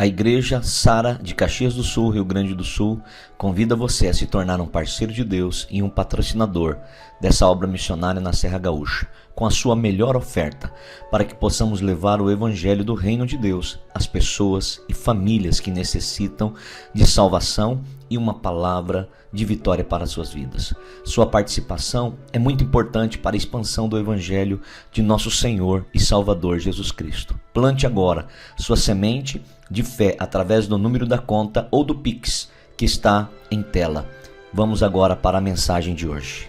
A Igreja Sara de Caxias do Sul, Rio Grande do Sul, convida você a se tornar um parceiro de Deus e um patrocinador dessa obra missionária na Serra Gaúcha, com a sua melhor oferta, para que possamos levar o Evangelho do Reino de Deus às pessoas e famílias que necessitam de salvação e uma palavra de vitória para suas vidas. Sua participação é muito importante para a expansão do Evangelho de nosso Senhor e Salvador Jesus Cristo. Plante agora sua semente de fé através do número da conta ou do Pix que está em tela. Vamos agora para a mensagem de hoje.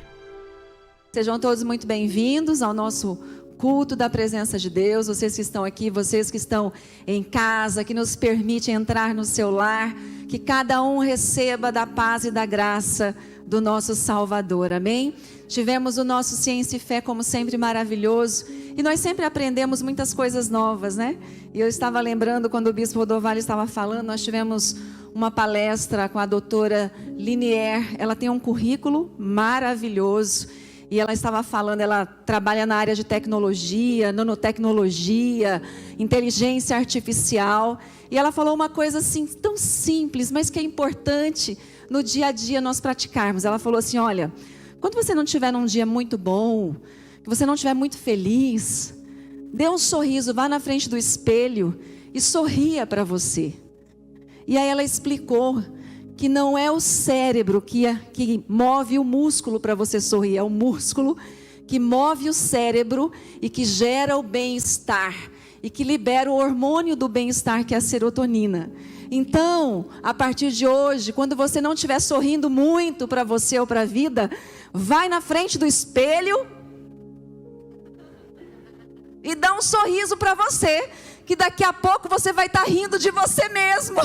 Sejam todos muito bem-vindos ao nosso culto da presença de Deus. Vocês que estão aqui, vocês que estão em casa, que nos permite entrar no seu lar, que cada um receba da paz e da graça do nosso Salvador, amém? Tivemos o nosso Ciência e Fé, como sempre, maravilhoso, e nós sempre aprendemos muitas coisas novas, né? E eu estava lembrando, quando o Bispo Rodovalho estava falando, nós tivemos uma palestra com a doutora Linier. Ela tem um currículo maravilhoso, e ela estava falando, ela trabalha na área de tecnologia, nanotecnologia, inteligência artificial, e ela falou uma coisa assim, tão simples, mas que é importante no dia a dia nós praticarmos. Ela falou assim, olha, quando você não tiver num dia muito bom, que você não estiver muito feliz, dê um sorriso, vá na frente do espelho e sorria para você. E aí ela explicou que não é o cérebro que move o músculo para você sorrir, é o músculo que move o cérebro e que gera o bem-estar e que libera o hormônio do bem-estar, que é a serotonina. Então, a partir de hoje, quando você não estiver sorrindo muito para você ou para a vida, vai na frente do espelho e dá um sorriso para você, que daqui a pouco você vai estar rindo de você mesmo.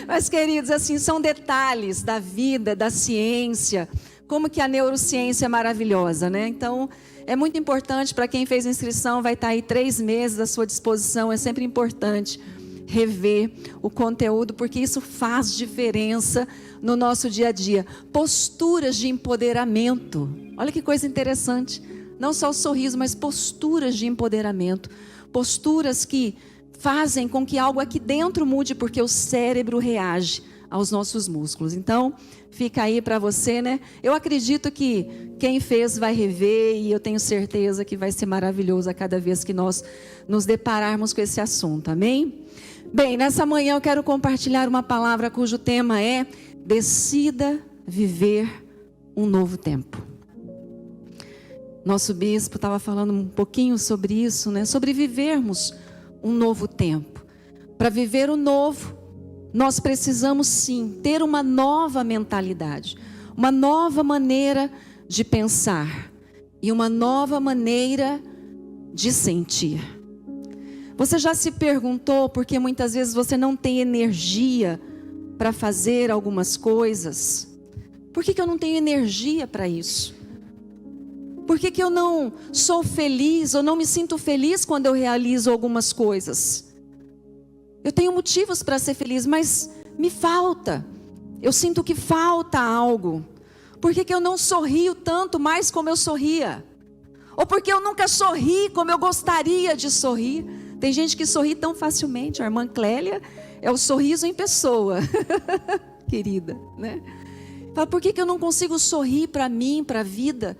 Mas, queridos, assim, são detalhes da vida, da ciência, como que a neurociência é maravilhosa, né? Então, é muito importante para quem fez inscrição, vai estar aí 3 meses à sua disposição, é sempre importante rever o conteúdo, porque isso faz diferença no nosso dia a dia. Posturas de empoderamento, olha que coisa interessante, não só o sorriso, mas posturas de empoderamento, posturas que fazem com que algo aqui dentro mude, porque o cérebro reage aos nossos músculos. Então, fica aí para você, né? Eu acredito que quem fez vai rever, e eu tenho certeza que vai ser maravilhoso a cada vez que nós nos depararmos com esse assunto, amém? Bem, nessa manhã eu quero compartilhar uma palavra cujo tema é: decida viver um novo tempo. Nosso bispo estava falando um pouquinho sobre isso, né? Sobre vivermos um novo tempo. Para viver o novo, nós precisamos sim ter uma nova mentalidade, uma nova maneira de pensar e uma nova maneira de sentir. Você já se perguntou por que muitas vezes você não tem energia para fazer algumas coisas? Por que eu não tenho energia para isso? Por que eu não sou feliz ou não me sinto feliz quando eu realizo algumas coisas? Eu tenho motivos para ser feliz, mas me falta. Eu sinto que falta algo. Por que eu não sorrio tanto mais como eu sorria? Ou porque eu nunca sorri como eu gostaria de sorrir? Tem gente que sorri tão facilmente. A irmã Clélia é o sorriso em pessoa. Querida, né? Fala, por que eu não consigo sorrir para mim, para a vida?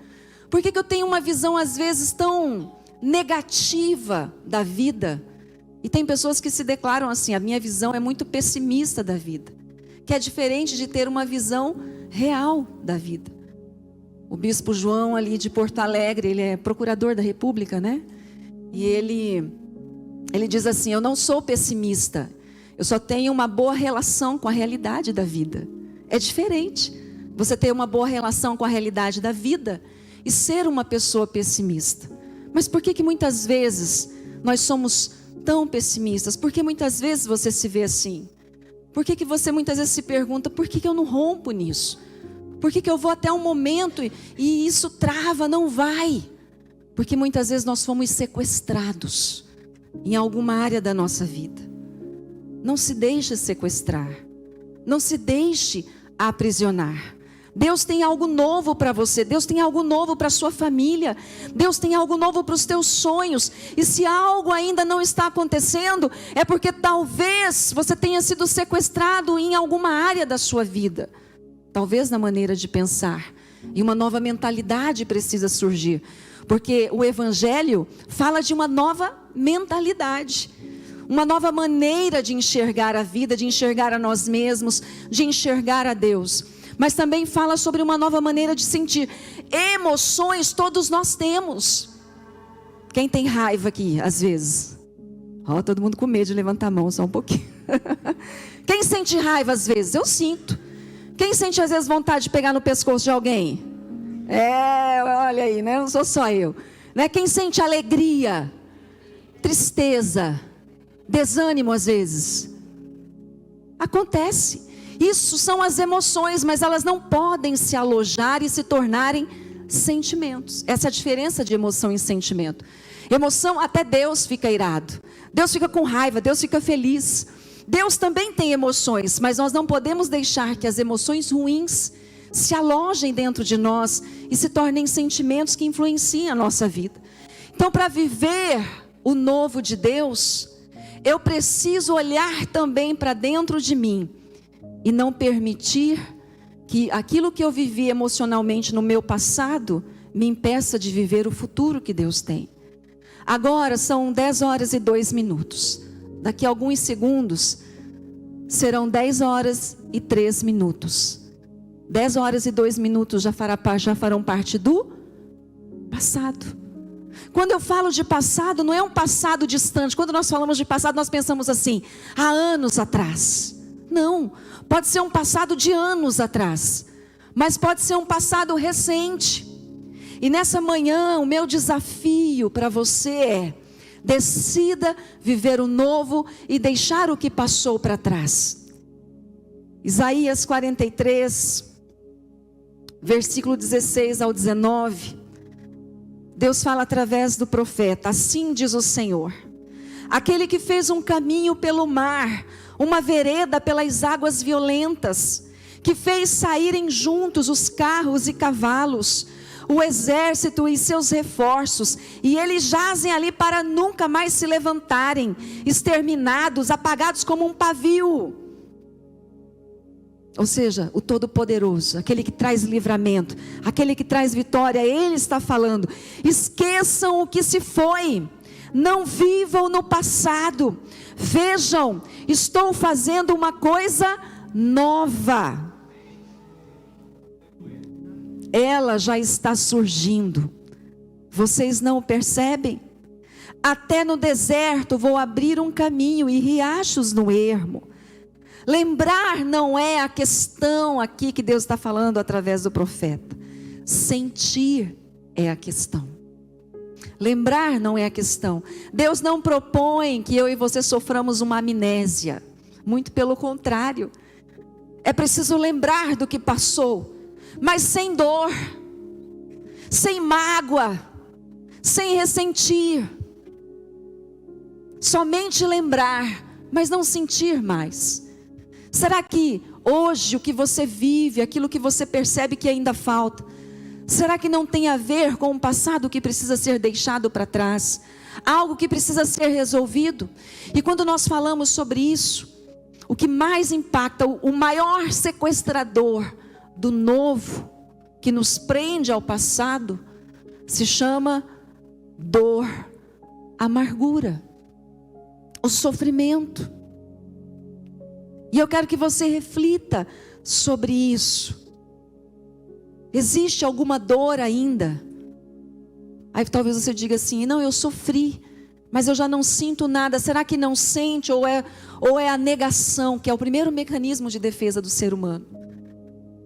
Por que eu tenho uma visão às vezes tão negativa da vida? E tem pessoas que se declaram assim: a minha visão é muito pessimista da vida, que é diferente de ter uma visão real da vida. O bispo João ali de Porto Alegre, ele é procurador da República, né? E ele diz assim: eu não sou pessimista, eu só tenho uma boa relação com a realidade da vida. É diferente você ter uma boa relação com a realidade da vida e ser uma pessoa pessimista. Mas por que muitas vezes nós somos tão pessimistas? Por que muitas vezes você se vê assim? Por que você muitas vezes se pergunta: por que eu não rompo nisso? Por que eu vou até um momento e isso trava, não vai? Porque muitas vezes nós fomos sequestrados em alguma área da nossa vida. Não se deixe sequestrar, não se deixe aprisionar. Deus tem algo novo para você, Deus tem algo novo para a sua família, Deus tem algo novo para os teus sonhos. E se algo ainda não está acontecendo, é porque talvez você tenha sido sequestrado em alguma área da sua vida, talvez na maneira de pensar, e uma nova mentalidade precisa surgir, porque o Evangelho fala de uma nova mentalidade, uma nova maneira de enxergar a vida, de enxergar a nós mesmos, de enxergar a Deus. Mas também fala sobre uma nova maneira de sentir. Emoções todos nós temos. Quem tem raiva aqui, às vezes? Todo mundo com medo de levantar a mão, só um pouquinho. Quem sente raiva às vezes? Eu sinto. Quem sente às vezes vontade de pegar no pescoço de alguém? Olha aí, né? Não sou só eu. Né? Quem sente alegria, tristeza, desânimo às vezes? Acontece. Isso são as emoções, mas elas não podem se alojar e se tornarem sentimentos. Essa é a diferença de emoção e sentimento. Emoção, até Deus fica irado, Deus fica com raiva, Deus fica feliz. Deus também tem emoções, mas nós não podemos deixar que as emoções ruins se alojem dentro de nós e se tornem sentimentos que influenciem a nossa vida. Então, para viver o novo de Deus, eu preciso olhar também para dentro de mim e não permitir que aquilo que eu vivi emocionalmente no meu passado me impeça de viver o futuro que Deus tem. Agora são 10 horas e 2 minutos. Daqui a alguns segundos serão 10 horas e 3 minutos. 10 horas e 2 minutos já farão parte do passado. Quando eu falo de passado, não é um passado distante. Quando nós falamos de passado, nós pensamos assim, há anos atrás. Não, pode ser um passado de anos atrás, mas pode ser um passado recente. E nessa manhã, o meu desafio para você é: decida viver o novo e deixar o que passou para trás. Isaías 43, versículo 16 ao 19. Deus fala através do profeta: assim diz o Senhor, aquele que fez um caminho pelo mar, uma vereda pelas águas violentas, que fez saírem juntos os carros e cavalos, o exército e seus reforços, e eles jazem ali para nunca mais se levantarem, exterminados, apagados como um pavio. Ou seja, o Todo-Poderoso, aquele que traz livramento, aquele que traz vitória, Ele está falando: esqueçam o que se foi, não vivam no passado, vejam, estou fazendo uma coisa nova. Ela já está surgindo, vocês não o percebem? Até no deserto vou abrir um caminho e riachos no ermo. Lembrar não é a questão aqui que Deus está falando através do profeta. Sentir é a questão. Lembrar não é a questão. Deus não propõe que eu e você soframos uma amnésia. Muito pelo contrário. É preciso lembrar do que passou, mas sem dor, sem mágoa, sem ressentir. Somente lembrar, mas não sentir mais. Será que hoje o que você vive, aquilo que você percebe que ainda falta, será que não tem a ver com um passado que precisa ser deixado para trás? Algo que precisa ser resolvido? E quando nós falamos sobre isso, o que mais impacta, o maior sequestrador do novo, que nos prende ao passado, se chama dor, amargura, o sofrimento. E eu quero que você reflita sobre isso. Existe alguma dor ainda? Aí talvez você diga assim: não, eu sofri, mas eu já não sinto nada. Será que não sente? Ou é a negação, que é o primeiro mecanismo de defesa do ser humano?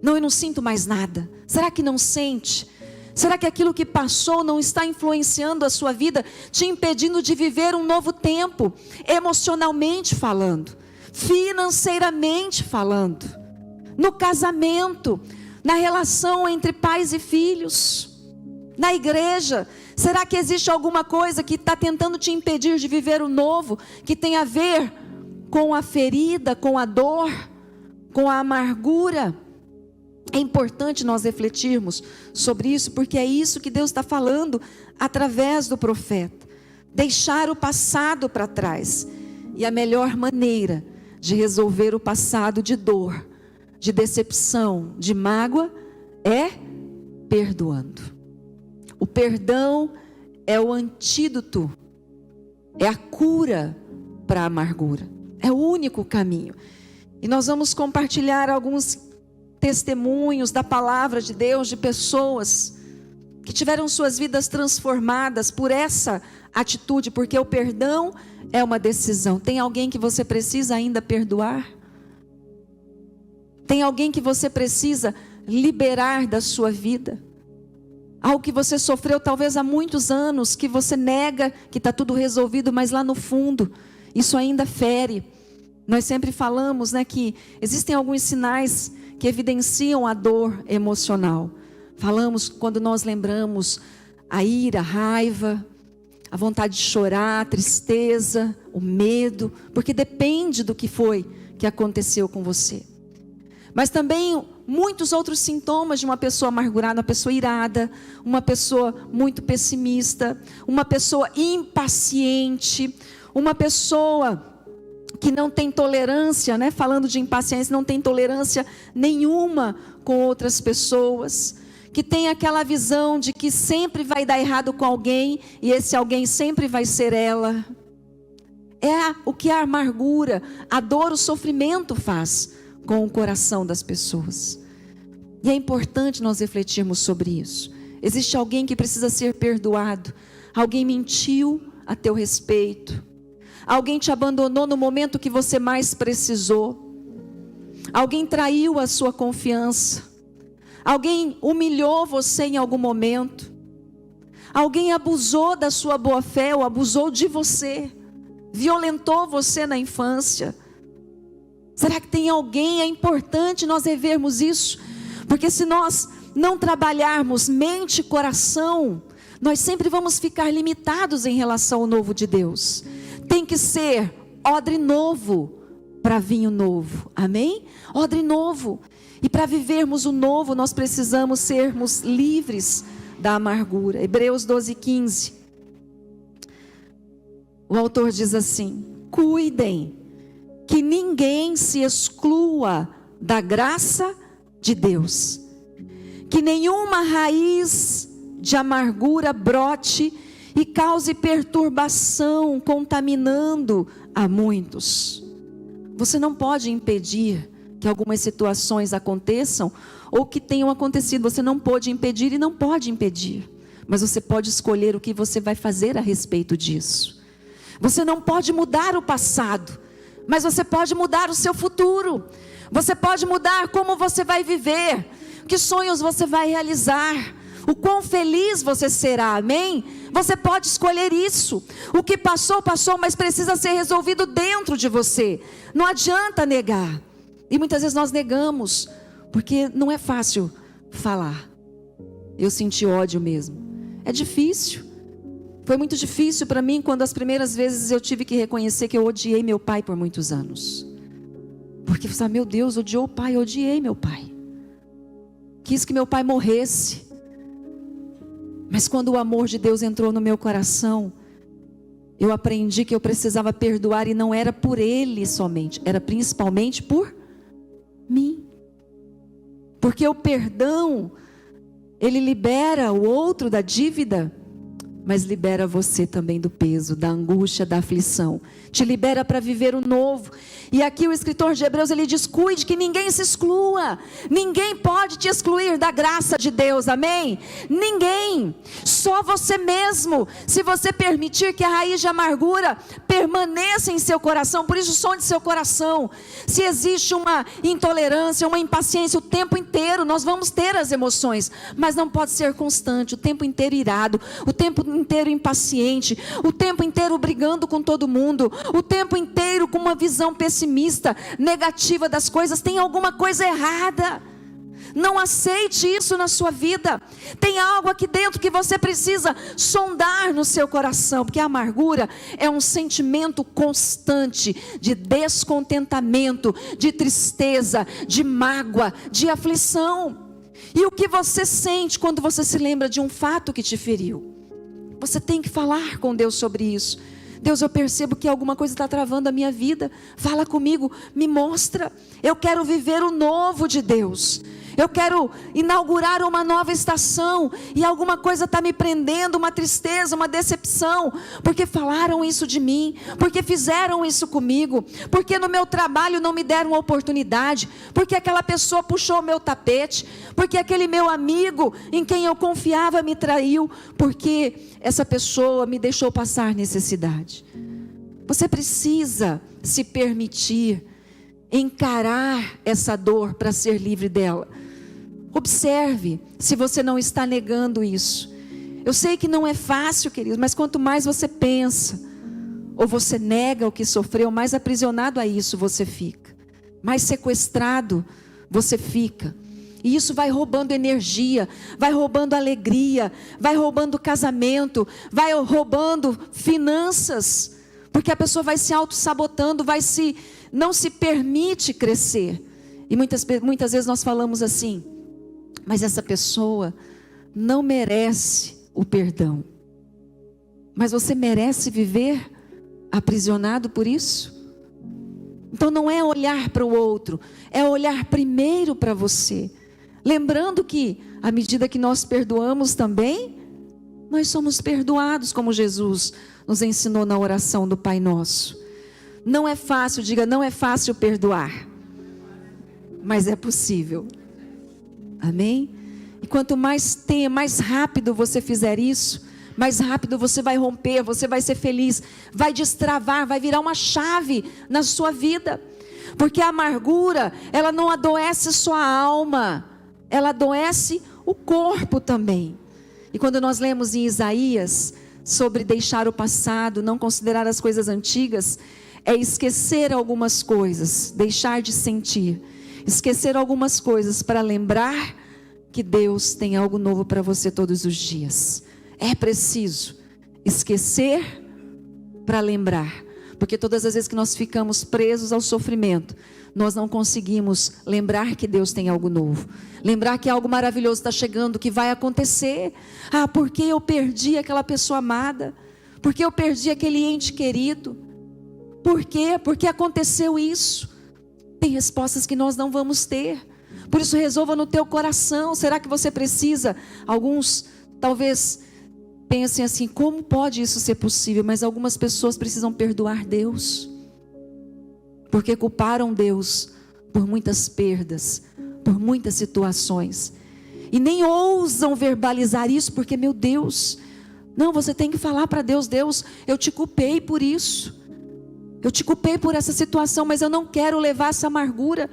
Não, eu não sinto mais nada. Será que não sente? Será que aquilo que passou não está influenciando a sua vida, te impedindo de viver um novo tempo, emocionalmente falando, financeiramente falando, no casamento, na relação entre pais e filhos, na igreja? Será que existe alguma coisa que está tentando te impedir de viver o novo, que tem a ver com a ferida, com a dor, com a amargura? É importante nós refletirmos sobre isso, porque é isso que Deus está falando através do profeta. Deixar o passado para trás. E a melhor maneira de resolver o passado de dor, de decepção, de mágoa, é perdoando. O perdão é o antídoto, é a cura para a amargura. É o único caminho. E nós vamos compartilhar alguns testemunhos da palavra de Deus, de pessoas que tiveram suas vidas transformadas por essa atitude, porque o perdão é uma decisão. Tem alguém que você precisa ainda perdoar? Tem alguém que você precisa liberar da sua vida? Algo que você sofreu talvez há muitos anos, que você nega que está tudo resolvido, mas lá no fundo, isso ainda fere. Nós sempre falamos, né, que existem alguns sinais que evidenciam a dor emocional. Falamos quando nós lembramos a ira, a raiva, a vontade de chorar, a tristeza, o medo, porque depende do que foi que aconteceu com você. Mas também muitos outros sintomas de uma pessoa amargurada, uma pessoa irada, uma pessoa muito pessimista, uma pessoa impaciente, uma pessoa que não tem tolerância, né? Falando de impaciência, não tem tolerância nenhuma com outras pessoas, que tem aquela visão de que sempre vai dar errado com alguém, e esse alguém sempre vai ser ela. É o que a amargura, a dor, o sofrimento faz com o coração das pessoas. E é importante nós refletirmos sobre isso. Existe alguém que precisa ser perdoado. Alguém mentiu a teu respeito. Alguém te abandonou no momento que você mais precisou. Alguém traiu a sua confiança. Alguém humilhou você em algum momento. Alguém abusou da sua boa fé ou abusou de você. Violentou você na infância. Será que tem alguém? É importante nós revermos isso. Porque se nós não trabalharmos mente e coração, nós sempre vamos ficar limitados em relação ao novo de Deus. Tem que ser odre novo para vinho novo. Amém? Odre novo. E para vivermos o novo, nós precisamos sermos livres da amargura. Hebreus 12:15. O autor diz assim: cuidem que ninguém se exclua da graça de Deus, que nenhuma raiz de amargura brote e cause perturbação, contaminando a muitos. Você não pode impedir que algumas situações aconteçam ou que tenham acontecido. Você não pode impedir e não pode impedir, mas você pode escolher o que você vai fazer a respeito disso. Você não pode mudar o passado, mas você pode mudar o seu futuro. Você pode mudar como você vai viver, que sonhos você vai realizar, o quão feliz você será, amém? Você pode escolher isso. O que passou, passou, mas precisa ser resolvido dentro de você. Não adianta negar. E muitas vezes nós negamos, porque não é fácil falar. Eu senti ódio mesmo. É difícil. Foi muito difícil para mim quando as primeiras vezes eu tive que reconhecer que eu odiei meu pai por muitos anos. Porque você sabe, meu Deus, odiou o pai, eu odiei meu pai. Quis que meu pai morresse. Mas quando o amor de Deus entrou no meu coração, eu aprendi que eu precisava perdoar, e não era por ele somente, era principalmente por mim. Porque o perdão, ele libera o outro da dívida, mas libera você também do peso, da angústia, da aflição. Te libera para viver o novo. E aqui o escritor de Hebreus, ele diz: cuide que ninguém se exclua. Ninguém pode te excluir da graça de Deus, amém? Ninguém. Só você mesmo. Se você permitir que a raiz de amargura permaneça em seu coração, por isso sonde seu coração. Se existe uma intolerância, uma impaciência o tempo inteiro, nós vamos ter as emoções, mas não pode ser constante, o tempo inteiro irado, o tempo inteiro impaciente, o tempo inteiro brigando com todo mundo, o tempo inteiro com uma visão pessimista, negativa das coisas. Tem alguma coisa errada. Não aceite isso na sua vida. Tem algo aqui dentro que você precisa sondar no seu coração, porque a amargura é um sentimento constante de descontentamento, de tristeza, de mágoa, de aflição. E o que você sente quando você se lembra de um fato que te feriu? Você tem que falar com Deus sobre isso. Deus, eu percebo que alguma coisa está travando a minha vida. Fala comigo, me mostra. Eu quero viver o novo de Deus. Eu quero inaugurar uma nova estação e alguma coisa está me prendendo, uma tristeza, uma decepção, porque falaram isso de mim, porque fizeram isso comigo, porque no meu trabalho não me deram oportunidade, porque aquela pessoa puxou o meu tapete, porque aquele meu amigo em quem eu confiava me traiu, porque essa pessoa me deixou passar necessidade. Você precisa se permitir encarar essa dor para ser livre dela. Observe se você não está negando isso. Eu sei que não é fácil, queridos, mas quanto mais você pensa, ou você nega o que sofreu, mais aprisionado a isso você fica, mais sequestrado você fica. E isso vai roubando energia, vai roubando alegria, vai roubando casamento, vai roubando finanças, porque a pessoa vai se auto-sabotando, não se permite crescer. E muitas vezes nós falamos assim: mas essa pessoa não merece o perdão. Mas você merece viver aprisionado por isso? Então não é olhar para o outro, é olhar primeiro para você. Lembrando que, à medida que nós perdoamos também, nós somos perdoados, como Jesus nos ensinou na oração do Pai Nosso. Não é fácil, diga, não é fácil perdoar, mas é possível. Amém? E quanto mais rápido você fizer isso, mais rápido você vai romper, você vai ser feliz, vai destravar, vai virar uma chave na sua vida. Porque a amargura, ela não adoece só a alma, ela adoece o corpo também. E quando nós lemos em Isaías sobre deixar o passado, não considerar as coisas antigas, é esquecer algumas coisas, deixar de sentir, esquecer algumas coisas para lembrar que Deus tem algo novo para você todos os dias. É preciso esquecer para lembrar, porque todas as vezes que nós ficamos presos ao sofrimento, nós não conseguimos lembrar que Deus tem algo novo, lembrar que algo maravilhoso está chegando, que vai acontecer. Porque eu perdi aquela pessoa amada, porque eu perdi aquele ente querido, por quê? Porque aconteceu isso. Tem respostas que nós não vamos ter, por isso resolva no teu coração. Será que você precisa? Alguns talvez pensem assim: como pode isso ser possível? Mas algumas pessoas precisam perdoar Deus, porque culparam Deus por muitas perdas, por muitas situações, e nem ousam verbalizar isso, porque meu Deus, não, você tem que falar para Deus: Deus, eu te culpei por isso, eu te culpei por essa situação, mas eu não quero levar essa amargura,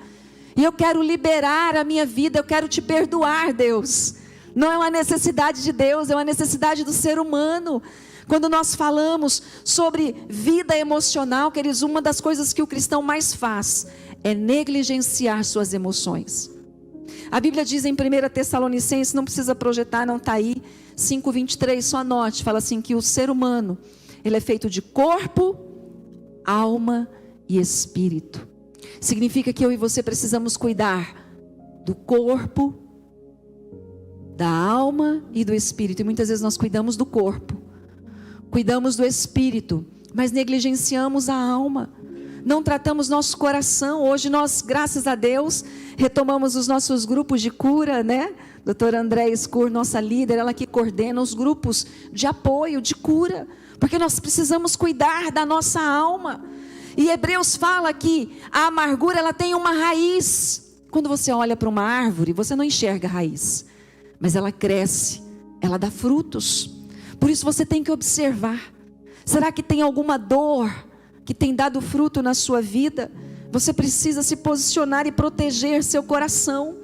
e eu quero liberar a minha vida, eu quero te perdoar, Deus. Não é uma necessidade de Deus, é uma necessidade do ser humano. Quando nós falamos sobre vida emocional, queridos, uma das coisas que o cristão mais faz é negligenciar suas emoções. A Bíblia diz em 1 Tessalonicenses, não precisa projetar, não está aí, 5:23, só anote, fala assim que o ser humano, ele é feito de corpo, alma e espírito. Significa que eu e você precisamos cuidar do corpo, da alma e do espírito. E muitas vezes nós cuidamos do corpo, cuidamos do espírito, mas negligenciamos a alma, não tratamos nosso coração. Hoje nós, graças a Deus, retomamos os nossos grupos de cura, né? Doutora Andréia Escur, nossa líder, ela que coordena os grupos de apoio, de cura, porque nós precisamos cuidar da nossa alma. E Hebreus fala que a amargura, ela tem uma raiz. Quando você olha para uma árvore, você não enxerga a raiz, mas ela cresce, ela dá frutos. Por isso você tem que observar: será que tem alguma dor que tem dado fruto na sua vida? Você precisa se posicionar e proteger seu coração.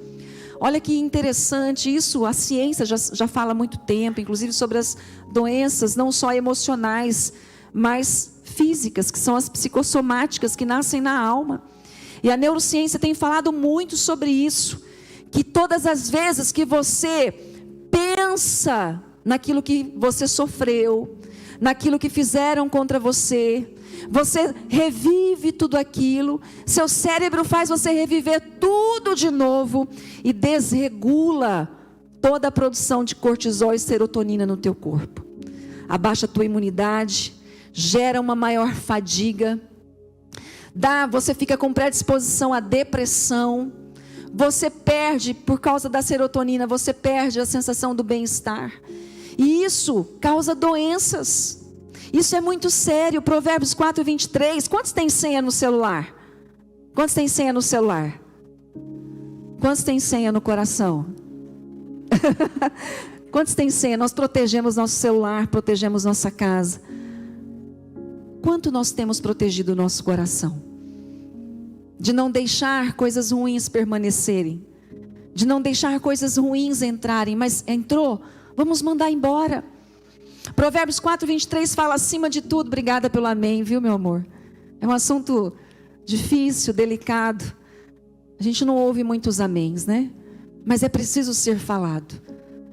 Olha que interessante isso, a ciência já fala há muito tempo, inclusive sobre as doenças, não só emocionais, mas físicas, que são as psicossomáticas, que nascem na alma. E a neurociência tem falado muito sobre isso, que todas as vezes que você pensa naquilo que você sofreu, naquilo que fizeram contra você, você revive tudo aquilo, seu cérebro faz você reviver tudo de novo e desregula toda a produção de cortisol e serotonina no teu corpo. Abaixa a tua imunidade, gera uma maior fadiga, você fica com predisposição à depressão, você perde, por causa da serotonina, você perde a sensação do bem-estar, e isso causa doenças. Isso é muito sério. Provérbios 4:23. Quantos tem senha no celular? Quantos tem senha no celular? Quantos tem senha no coração? Quantos tem senha? Nós protegemos nosso celular, protegemos nossa casa. Quanto nós temos protegido o nosso coração? De não deixar coisas ruins permanecerem, de não deixar coisas ruins entrarem. Mas entrou, vamos mandar embora. Provérbios 4:23 fala: acima de tudo, obrigada pelo amém, viu, meu amor? É um assunto difícil, delicado. A gente não ouve muitos améns, né? Mas é preciso ser falado.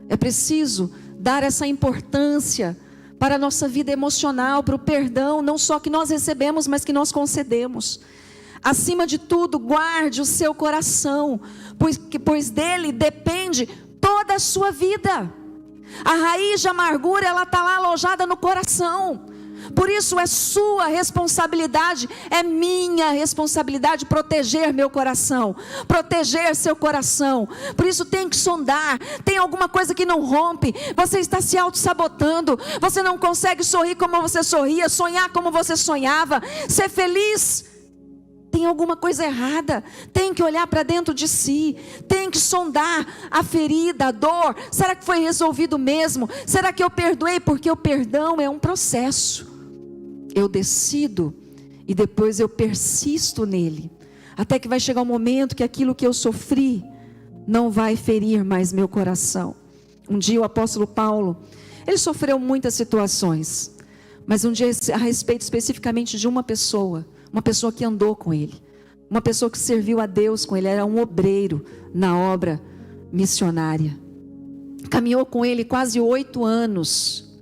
É preciso dar essa importância para a nossa vida emocional, para o perdão, não só que nós recebemos, mas que nós concedemos. Acima de tudo, guarde o seu coração, pois dele depende toda a sua vida. A raiz de amargura, ela está lá alojada no coração. Por isso é sua responsabilidade, é minha responsabilidade proteger meu coração, proteger seu coração. Por isso tem que sondar, tem alguma coisa que não rompe, você está se auto-sabotando, você não consegue sorrir como você sorria, sonhar como você sonhava, ser feliz. Tem alguma coisa errada, tem que olhar para dentro de si, tem que sondar a ferida, a dor. Será que foi resolvido mesmo? Será que eu perdoei? Porque o perdão é um processo. Eu decido e depois eu persisto nele, até que vai chegar um momento que aquilo que eu sofri não vai ferir mais meu coração. Um dia o apóstolo Paulo, ele sofreu muitas situações, mas um dia a respeito especificamente de uma pessoa que andou com ele, uma pessoa que serviu a Deus com ele, era um obreiro na obra missionária, caminhou com ele quase 8 anos,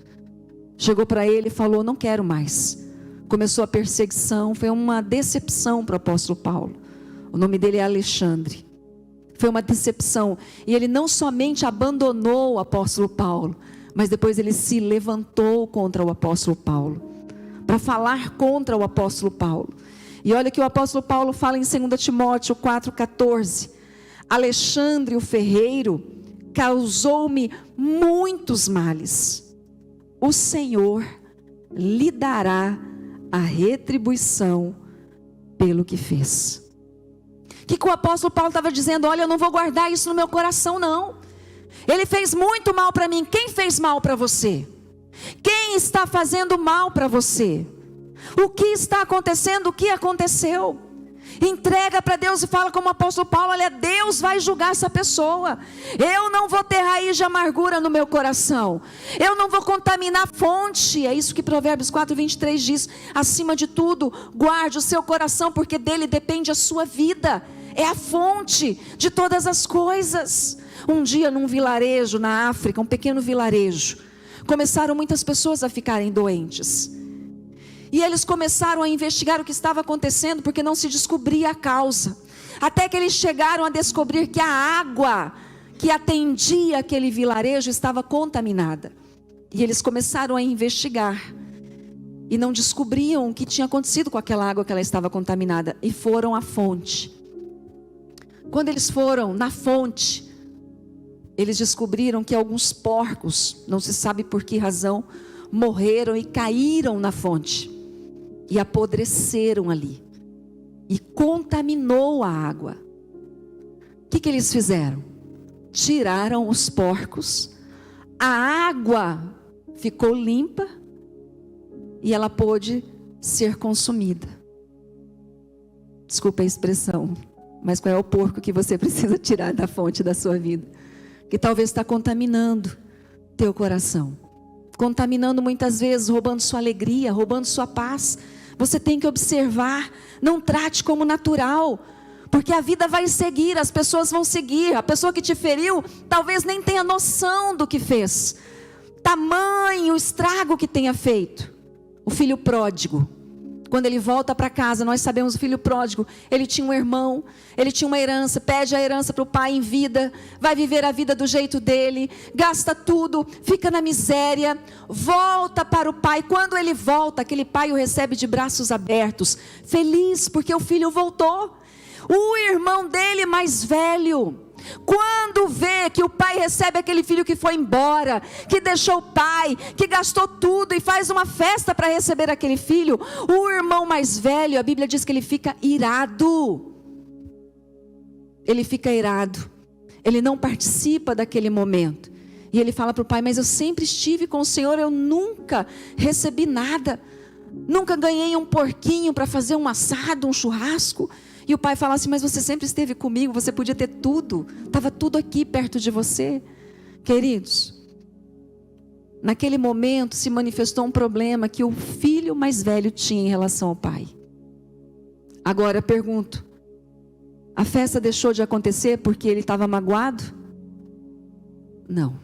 chegou para ele e falou: não quero mais. Começou a perseguição, foi uma decepção para o apóstolo Paulo. O nome dele é Alexandre. Foi uma decepção, e ele não somente abandonou o apóstolo Paulo, mas depois ele se levantou contra o apóstolo Paulo, para falar contra o apóstolo Paulo. E olha que o apóstolo Paulo fala em 2 Timóteo 4,14: Alexandre o ferreiro causou-me muitos males, o Senhor lhe dará a retribuição pelo que fez. O que o apóstolo Paulo estava dizendo? Olha, eu não vou guardar isso no meu coração, não. Ele fez muito mal para mim. Quem fez mal para você? Quem está fazendo mal para você? O que está acontecendo? O que aconteceu? Entrega para Deus e fala como o apóstolo Paulo: olha, Deus vai julgar essa pessoa. Eu não vou ter raiz de amargura no meu coração, eu não vou contaminar a fonte. É isso que Provérbios 4:23 diz: acima de tudo, guarde o seu coração, porque dele depende a sua vida, é a fonte de todas as coisas. Um dia num vilarejo na África, um pequeno vilarejo, começaram muitas pessoas a ficarem doentes. E eles começaram a investigar o que estava acontecendo, porque não se descobria a causa. Até que eles chegaram a descobrir que a água que atendia aquele vilarejo estava contaminada. E eles começaram a investigar. E não descobriam o que tinha acontecido com aquela água que ela estava contaminada. E foram à fonte. Quando eles foram na fonte, eles descobriram que alguns porcos, não se sabe por que razão, morreram e caíram na fonte. E apodreceram ali. E contaminou a água. O que eles fizeram? Tiraram os porcos. A água ficou limpa. E ela pôde ser consumida. Desculpa a expressão, mas qual é o porco que você precisa tirar da fonte da sua vida? Que talvez está contaminando teu coração. Contaminando muitas vezes, roubando sua alegria, roubando sua paz. Você tem que observar, não trate como natural, Porque a vida vai seguir, as pessoas vão seguir. A pessoa que te feriu talvez nem tenha noção do que fez. Tamanho estrago que tenha feito. O filho pródigo, quando ele volta para casa, nós sabemos, o filho pródigo, ele tinha um irmão, ele tinha uma herança, pede a herança para o pai em vida, vai viver a vida do jeito dele, gasta tudo, fica na miséria, volta para o pai. Quando ele volta, aquele pai o recebe de braços abertos, feliz porque o filho voltou. O irmão dele mais velho, quando vê que o pai recebe aquele filho que foi embora, que deixou o pai, que gastou tudo e faz uma festa para receber aquele filho, o irmão mais velho, a Bíblia diz que ele fica irado. Ele fica irado, ele não participa daquele momento. E ele fala para o pai: mas eu sempre estive com o Senhor, eu nunca recebi nada, nunca ganhei um porquinho para fazer um assado, um churrasco. E o pai fala assim: mas você sempre esteve comigo, você podia ter tudo, estava tudo aqui perto de você. Queridos, naquele momento se manifestou um problema que o filho mais velho tinha em relação ao pai. Agora eu pergunto: a festa deixou de acontecer porque ele estava magoado? Não.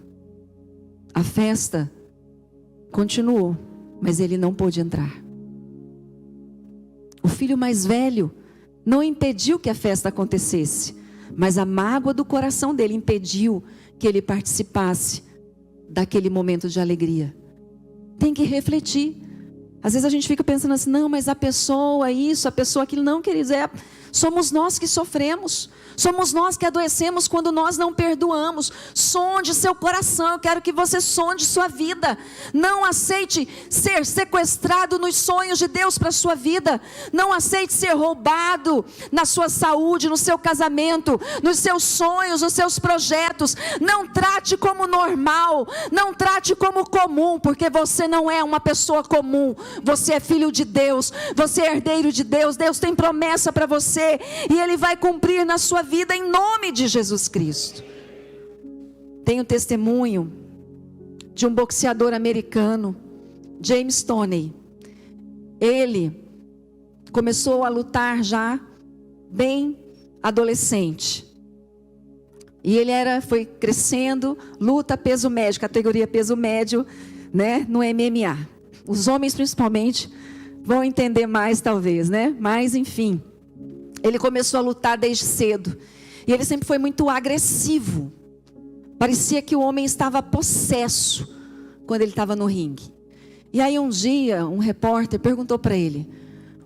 A festa continuou, mas ele não pôde entrar. O filho mais velho não impediu que a festa acontecesse, mas a mágoa do coração dele impediu que ele participasse daquele momento de alegria. Tem que refletir. Às vezes a gente fica pensando assim: não, mas a pessoa isso, a pessoa aquilo. Não, queridos, somos nós que sofremos, somos nós que adoecemos quando nós não perdoamos. Sonde seu coração, eu quero que você sonde sua vida. Não aceite ser sequestrado nos sonhos de Deus para a sua vida. Não aceite ser roubado na sua saúde, no seu casamento, nos seus sonhos, nos seus projetos. Não trate como normal, não trate como comum, porque você não é uma pessoa comum. Você é filho de Deus, você é herdeiro de Deus. Deus tem promessa para você e Ele vai cumprir na sua vida em nome de Jesus Cristo. Tenho testemunho de um boxeador americano, James Toney. Ele começou a lutar já bem adolescente. E ele foi crescendo, luta peso médio, categoria peso médio, né, no MMA. Os homens principalmente vão entender mais talvez, né? Mas enfim, ele começou a lutar desde cedo. E ele sempre foi muito agressivo. Parecia que o homem estava possesso quando ele estava no ringue. E aí um dia, um repórter perguntou para ele: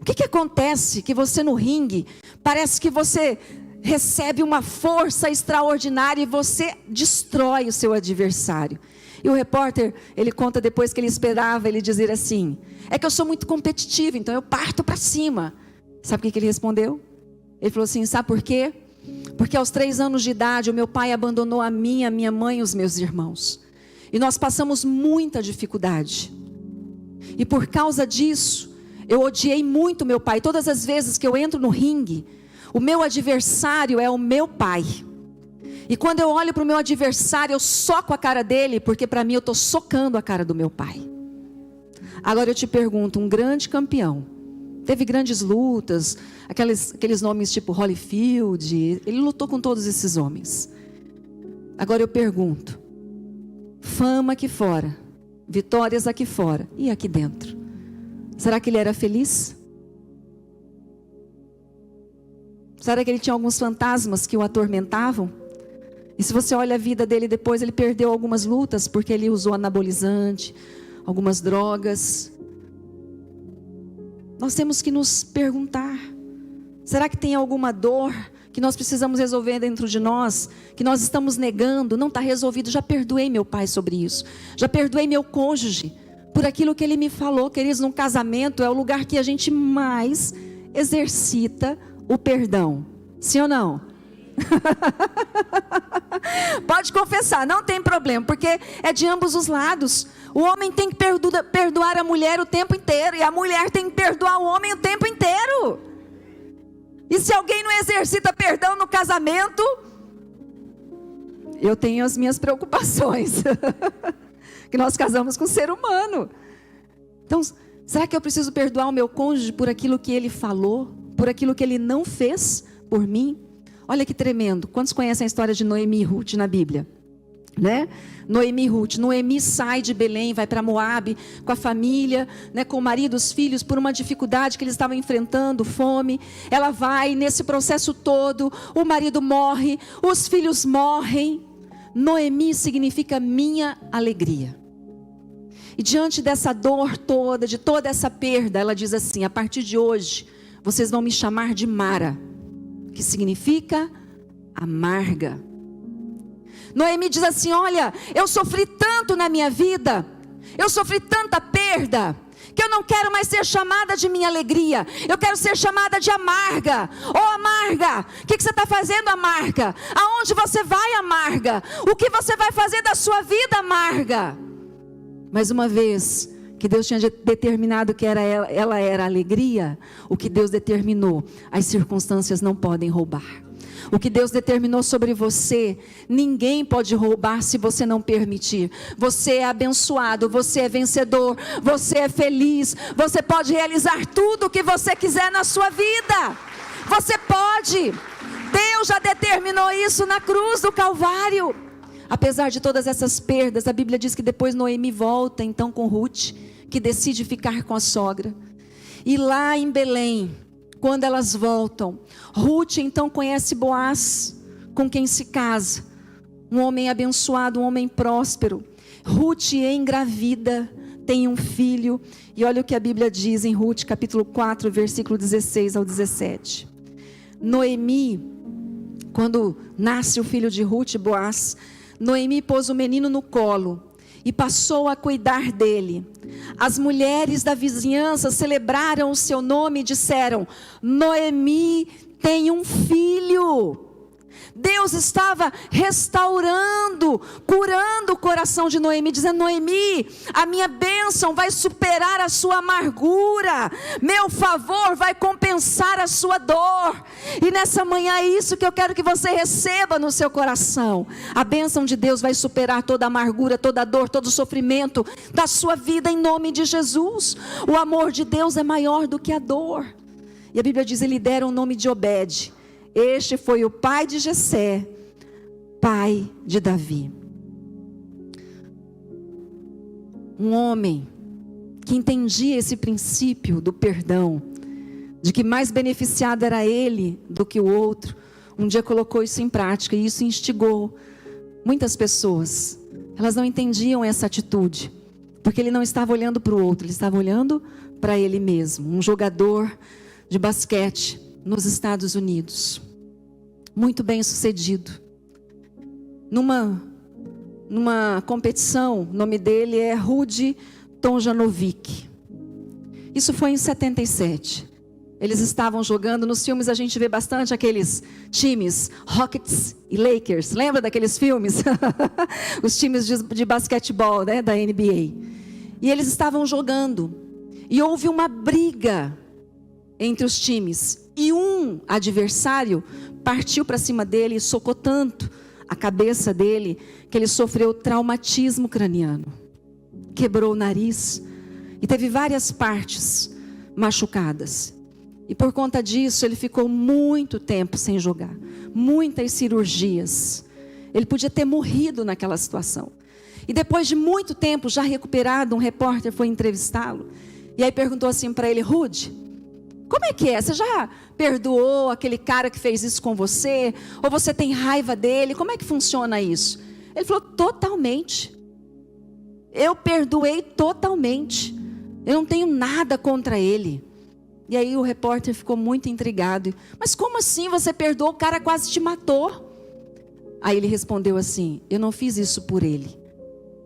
o que acontece que você no ringue, parece que você recebe uma força extraordinária e você destrói o seu adversário? E o repórter, ele conta depois que ele esperava ele dizer assim: é que eu sou muito competitivo, então eu parto para cima. Sabe o que ele respondeu? Ele falou assim: sabe por quê? Porque aos 3 anos de idade o meu pai abandonou a minha mãe e os meus irmãos. E nós passamos muita dificuldade. E por causa disso, eu odiei muito meu pai. Todas as vezes que eu entro no ringue, o meu adversário é o meu pai. E quando eu olho para o meu adversário, eu soco a cara dele, porque para mim eu estou socando a cara do meu pai. Agora eu te pergunto, um grande campeão, teve grandes lutas, aqueles nomes tipo Holyfield, ele lutou com todos esses homens. Agora eu pergunto, fama aqui fora, vitórias aqui fora, e aqui dentro? Será que ele era feliz? Será que ele tinha alguns fantasmas que o atormentavam? E se você olha a vida dele depois, ele perdeu algumas lutas porque ele usou anabolizante, algumas drogas. Nós temos que nos perguntar: será que tem alguma dor que nós precisamos resolver dentro de nós, que nós estamos negando? Não está resolvido. Já perdoei meu pai sobre isso, já perdoei meu cônjuge por aquilo que ele me falou. Queridos, num casamento é o lugar que a gente mais exercita o perdão, sim ou não? Pode confessar, não tem problema, porque é de ambos os lados. O homem tem que perdoar a mulher o tempo inteiro, e a mulher tem que perdoar o homem o tempo inteiro. E se alguém não exercita perdão no casamento, eu tenho as minhas preocupações. Que nós casamos com um ser humano. Então, será que eu preciso perdoar o meu cônjuge por aquilo que ele falou, por aquilo que ele não fez, por mim. Olha que tremendo. Quantos conhecem a história de Noemi e Ruth na Bíblia? Né? Noemi e Ruth. Noemi sai de Belém, vai para Moabe com a família, né, com o marido, os filhos, por uma dificuldade que eles estavam enfrentando, fome. Ela vai nesse processo todo, o marido morre, os filhos morrem. Noemi significa minha alegria. E diante dessa dor toda, de toda essa perda, ela diz assim: a partir de hoje, vocês vão me chamar de Mara, que significa amarga. Noemi diz assim: olha, eu sofri tanto na minha vida, eu sofri tanta perda, que eu não quero mais ser chamada de minha alegria, eu quero ser chamada de amarga. Ô amarga, o que você está fazendo, amarga? Aonde você vai, amarga? O que você vai fazer da sua vida, amarga? Mais uma vez, que Deus tinha determinado que ela era alegria, o que Deus determinou, as circunstâncias não podem roubar. O que Deus determinou sobre você, ninguém pode roubar se você não permitir. Você é abençoado, você é vencedor, você é feliz, você pode realizar tudo o que você quiser na sua vida. Você pode. Deus já determinou isso na cruz do Calvário. Apesar de todas essas perdas, a Bíblia diz que depois Noemi volta então com Ruth, que decide ficar com a sogra. E lá em Belém, quando elas voltam, Ruth então conhece Boaz, com quem se casa. Um homem abençoado, um homem próspero. Ruth engravida, tem um filho. E olha o que a Bíblia diz em Ruth, capítulo 4, versículo 16 ao 17. Noemi, quando nasce o filho de Ruth, Boaz, Noemi pôs o menino no colo e passou a cuidar dele. As mulheres da vizinhança celebraram o seu nome e disseram: Noemi tem um filho. Deus estava restaurando, curando o coração de Noemi, dizendo: Noemi, a minha bênção vai superar a sua amargura, meu favor vai compensar a sua dor. E nessa manhã é isso que eu quero que você receba no seu coração. A bênção de Deus vai superar toda a amargura, toda a dor, todo o sofrimento da sua vida, em nome de Jesus. O amor de Deus é maior do que a dor. E a Bíblia diz: ele dera o nome de Obed. Este foi o pai de Jessé, pai de Davi. Um homem que entendia esse princípio do perdão, de que mais beneficiado era ele do que o outro, um dia colocou isso em prática, e isso instigou muitas pessoas. Elas não entendiam essa atitude, porque ele não estava olhando para o outro, ele estava olhando para ele mesmo. Um jogador de basquete nos Estados Unidos, muito bem sucedido, numa competição, o nome dele é Rudy Tomjanovic. Isso foi em 77. Eles estavam jogando, nos filmes a gente vê bastante aqueles times, Rockets e Lakers, lembra daqueles filmes? Os times de basquetebol, né, da NBA. E eles estavam jogando, e houve uma briga entre os times, e um adversário partiu para cima dele e socou tanto a cabeça dele, que ele sofreu traumatismo craniano, quebrou o nariz, e teve várias partes machucadas, e por conta disso ele ficou muito tempo sem jogar, muitas cirurgias, ele podia ter morrido naquela situação. E depois de muito tempo, já recuperado, um repórter foi entrevistá-lo, e aí perguntou assim para ele: Rudy, como é que é? Você já perdoou aquele cara que fez isso com você? Ou você tem raiva dele? Como é que funciona isso? Ele falou: totalmente. Eu perdoei totalmente. Eu não tenho nada contra ele. E aí o repórter ficou muito intrigado. Mas como assim você perdoou? O cara quase te matou. Aí ele respondeu assim: eu não fiz isso por ele.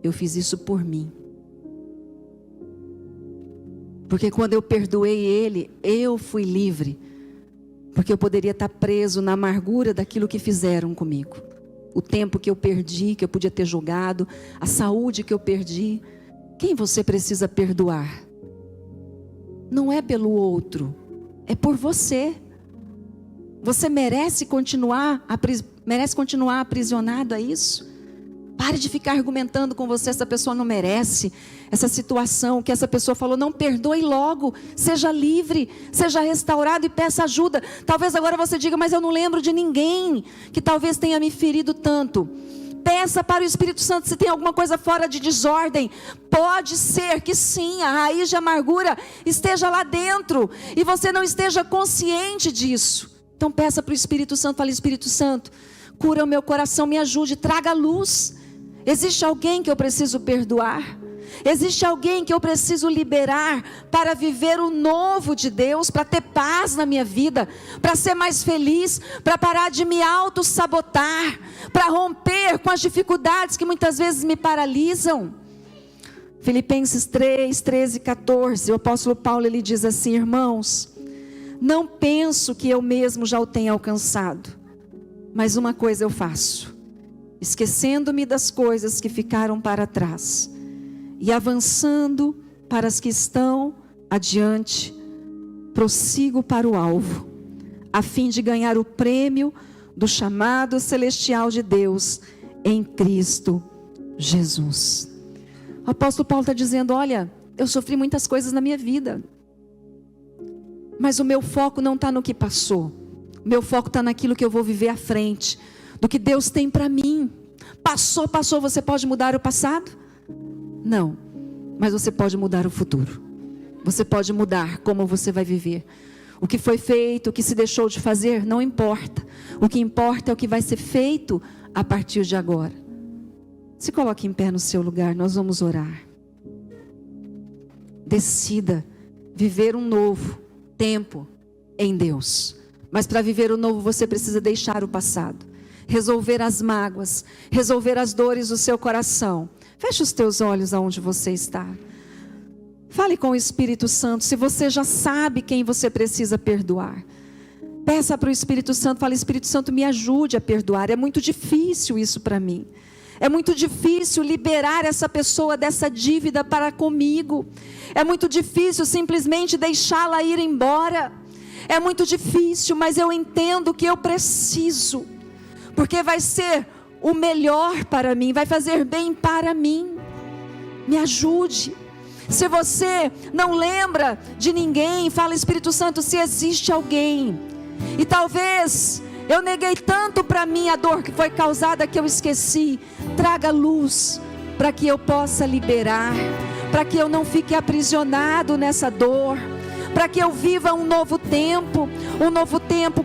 Eu fiz isso por mim. Porque quando eu perdoei ele, eu fui livre. Porque eu poderia estar preso na amargura daquilo que fizeram comigo. O tempo que eu perdi, que eu podia ter jogado, a saúde que eu perdi. Quem você precisa perdoar? Não é pelo outro, é por você. Você merece continuar aprisionado a isso? Pare de ficar argumentando com você, essa pessoa não merece essa situação, que essa pessoa falou, não, perdoe logo, seja livre, seja restaurado e peça ajuda. Talvez agora você diga, mas eu não lembro de ninguém que talvez tenha me ferido tanto. Peça para o Espírito Santo se tem alguma coisa fora de desordem. Pode ser que sim, a raiz de amargura esteja lá dentro e você não esteja consciente disso. Então peça para o Espírito Santo, fale, Espírito Santo, cura o meu coração, me ajude, traga luz. Existe alguém que eu preciso perdoar? Existe alguém que eu preciso liberar para viver o novo de Deus, para ter paz na minha vida, para ser mais feliz, para parar de me auto-sabotar, para romper com as dificuldades que muitas vezes me paralisam? Filipenses 3, 13 e 14, o apóstolo Paulo ele diz assim, irmãos, não penso que eu mesmo já o tenha alcançado, mas uma coisa eu faço, esquecendo-me das coisas que ficaram para trás e avançando para as que estão adiante, prossigo para o alvo, a fim de ganhar o prêmio do chamado celestial de Deus em Cristo Jesus. O apóstolo Paulo está dizendo, olha, eu sofri muitas coisas na minha vida, mas o meu foco não está no que passou, o meu foco está naquilo que eu vou viver à frente, do que Deus tem para mim. Passou, você pode mudar o passado? Não, mas você pode mudar o futuro. Você pode mudar como você vai viver. O que foi feito, o que se deixou de fazer, não importa. O que importa é o que vai ser feito a partir de agora. Se coloque em pé no seu lugar, nós vamos orar. Decida viver um novo tempo em Deus. Mas para viver o novo você precisa deixar o passado. Resolver as mágoas, resolver as dores do seu coração. Feche os teus olhos aonde você está. Fale com o Espírito Santo, se você já sabe quem você precisa perdoar. Peça para o Espírito Santo, fale, Espírito Santo, me ajude a perdoar. É muito difícil isso para mim. É muito difícil liberar essa pessoa dessa dívida para comigo. É muito difícil simplesmente deixá-la ir embora. É muito difícil, mas eu entendo que eu preciso. Porque vai ser o melhor para mim, vai fazer bem para mim. Me ajude. Se você não lembra de ninguém, fala, Espírito Santo, se existe alguém. E talvez eu neguei tanto para mim a dor que foi causada que eu esqueci. Traga luz para que eu possa liberar, para que eu não fique aprisionado nessa dor, para que eu viva um novo tempo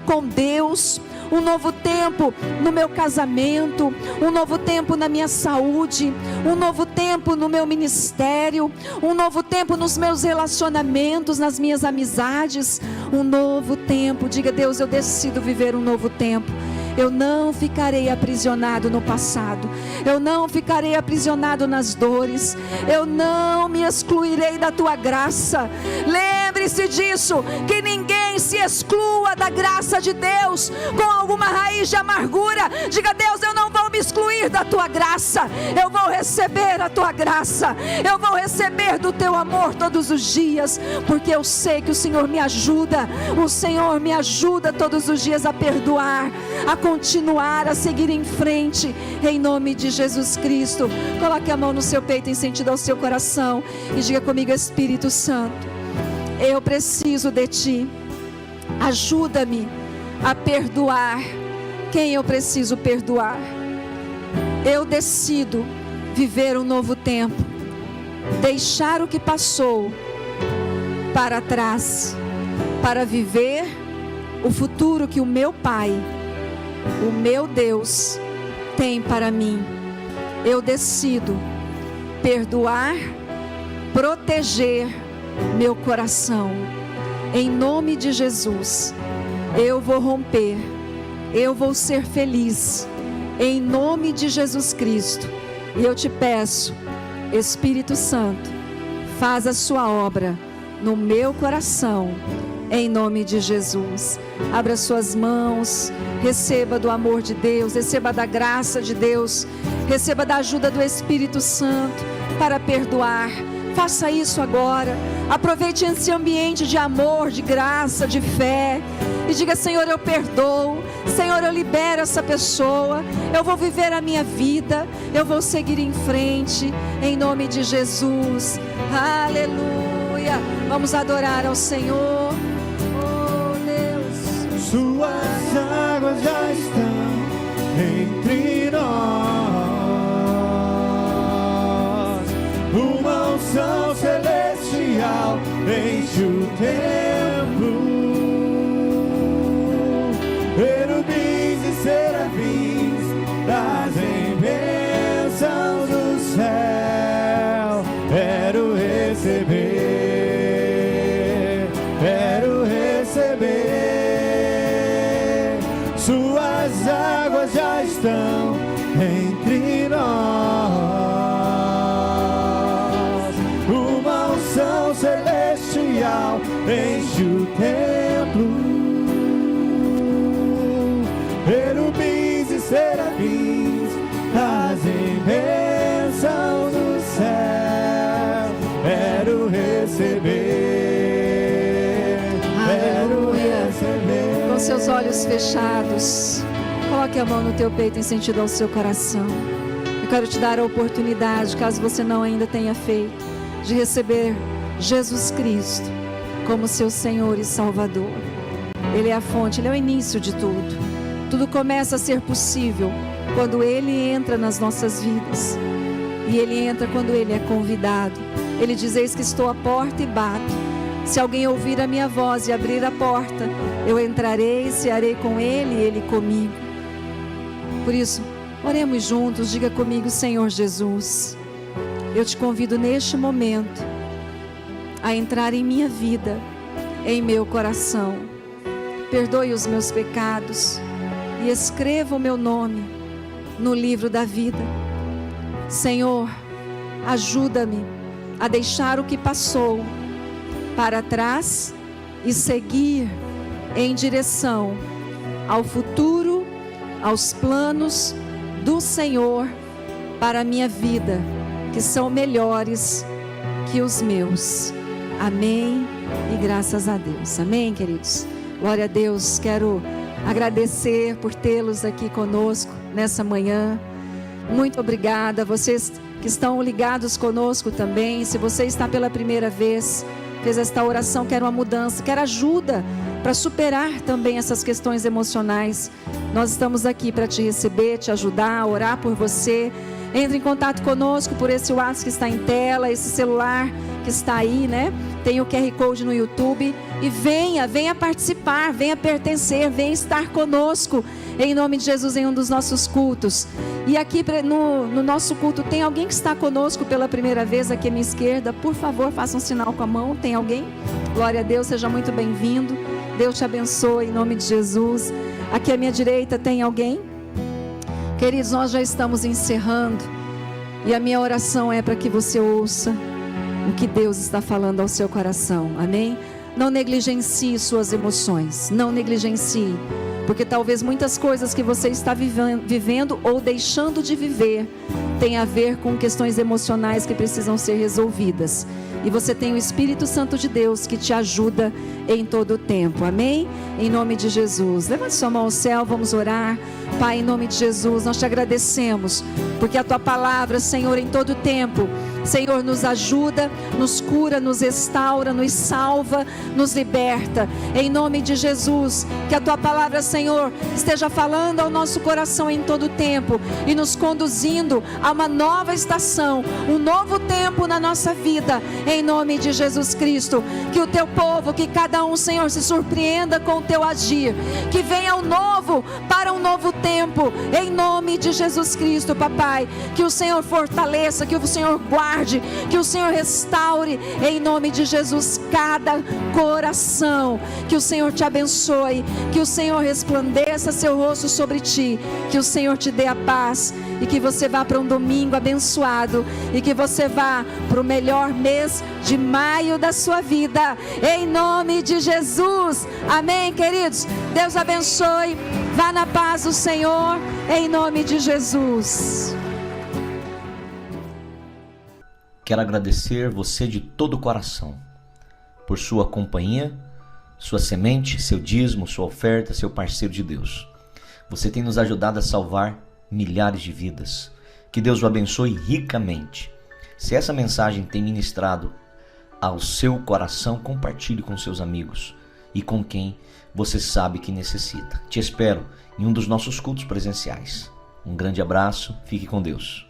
com Deus. Um novo tempo no meu casamento, um novo tempo na minha saúde, um novo tempo no meu ministério, um novo tempo nos meus relacionamentos, nas minhas amizades, um novo tempo. Diga, Deus, eu decido viver um novo tempo. Eu não ficarei aprisionado no passado, eu não ficarei aprisionado nas dores, eu não me excluirei da tua graça. Lembre-se disso, que ninguém se exclua da graça de Deus com alguma raiz de amargura. Diga, Deus, eu não vou me excluir da tua graça, eu vou receber a tua graça, eu vou receber do teu amor todos os dias, porque eu sei que o Senhor me ajuda, o Senhor me ajuda todos os dias a perdoar, a continuar, a seguir em frente, em nome de Jesus Cristo. Coloque a mão no seu peito em sentido ao seu coração e diga comigo, Espírito Santo, eu preciso de ti, ajuda-me a perdoar quem eu preciso perdoar. Eu decido viver um novo tempo, deixar o que passou para trás, para viver o futuro que o meu Pai, o meu Deus, tem para mim. Eu decido perdoar, proteger meu coração. Em nome de Jesus, eu vou romper, eu vou ser feliz. Em nome de Jesus Cristo. E eu te peço, Espírito Santo, faz a sua obra no meu coração. Em nome de Jesus. Abra suas mãos, receba do amor de Deus, receba da graça de Deus, receba da ajuda do Espírito Santo para perdoar. Faça isso agora. Aproveite esse ambiente de amor, de graça, de fé. e diga: Senhor, eu perdoo, Senhor, eu libero essa pessoa, eu vou viver a minha vida, eu vou seguir em frente, em nome de Jesus. Aleluia. Vamos adorar ao Senhor. Oh Deus, suas águas já estão entre nós, uma unção celestial enche o templo, querubins e serafins trazem bênçãos do céu. Quero receber, quero receber. Suas águas já estão entre nós, uma unção celestial enche o templo, querubins e serafins trazem bênção do céu. Quero receber, quero receber. Com seus olhos fechados, coloque a mão no teu peito em sentido ao seu coração. Eu quero te dar a oportunidade, caso você não ainda tenha feito, de receber Jesus Cristo como seu Senhor e Salvador. Ele é a fonte, Ele é o início de tudo. Tudo começa a ser possível quando Ele entra nas nossas vidas. E Ele entra quando Ele é convidado. Ele diz: eis que estou à porta e bato. Se alguém ouvir a minha voz e abrir a porta, eu entrarei, cearei com Ele e Ele comigo. Por isso, oremos juntos. Diga comigo: Senhor Jesus, eu te convido neste momento a entrar em minha vida, em meu coração. Perdoe os meus pecados e escreva o meu nome no livro da vida. Senhor, ajuda-me a deixar o que passou para trás e seguir em direção ao futuro, aos planos do Senhor para a minha vida, que são melhores que os meus. Amém e graças a Deus. Amém, queridos? Glória a Deus. Quero agradecer por tê-los aqui conosco nessa manhã. Muito obrigada. Vocês que estão ligados conosco também. Se você está pela primeira vez, fez esta oração, quer uma mudança, quer ajuda para superar também essas questões emocionais, nós estamos aqui para te receber, te ajudar, orar por você. Entre em contato conosco por esse WhatsApp que está em tela, esse celular que está aí, né? Tem o QR Code no YouTube. E venha participar, venha pertencer, venha estar conosco, em nome de Jesus, em um dos nossos cultos. E aqui no nosso culto, tem alguém que está conosco pela primeira vez aqui à minha esquerda? Por favor, faça um sinal com a mão. Tem alguém? Glória a Deus, seja muito bem-vindo. Deus te abençoe, em nome de Jesus. Aqui à minha direita tem alguém? Queridos, nós já estamos encerrando, e a minha oração é para que você ouça o que Deus está falando ao seu coração, amém? Não negligencie suas emoções, não negligencie, porque talvez muitas coisas que você está vivendo ou deixando de viver tem a ver com questões emocionais que precisam ser resolvidas. E você tem o Espírito Santo de Deus que te ajuda em todo o tempo, amém? Em nome de Jesus, levante sua mão ao céu, vamos orar. Pai, em nome de Jesus, nós te agradecemos, porque a tua palavra, Senhor, em todo o tempo, Senhor, nos ajuda, nos cura, nos restaura, nos salva, nos liberta. Em nome de Jesus, que a tua palavra, Senhor, esteja falando ao nosso coração em todo o tempo e nos conduzindo a uma nova estação, um novo tempo na nossa vida. Em nome de Jesus Cristo, que o teu povo, que cada um, Senhor, se surpreenda com o teu agir, que venha o novo para um novo tempo, em nome de Jesus Cristo, papai. Que o Senhor fortaleça, que o Senhor guarde, que o Senhor restaure, em nome de Jesus, cada coração. Que o Senhor te abençoe, que o Senhor resplandeça seu rosto sobre ti, que o Senhor te dê a paz, e que você vá para um domingo abençoado, e que você vá para o melhor mês de maio da sua vida, em nome de Jesus, amém, queridos? Deus abençoe, vá na paz do Senhor, em nome de Jesus. Quero agradecer você de todo o coração por sua companhia sua semente, seu dízimo, sua oferta, seu parceiro de Deus. Você tem nos ajudado a salvar milhares de vidas. Que Deus o abençoe ricamente. Se essa mensagem tem ministrado ao seu coração, compartilhe com seus amigos e com quem você sabe que necessita. Te espero em um dos nossos cultos presenciais. Um grande abraço, fique com Deus.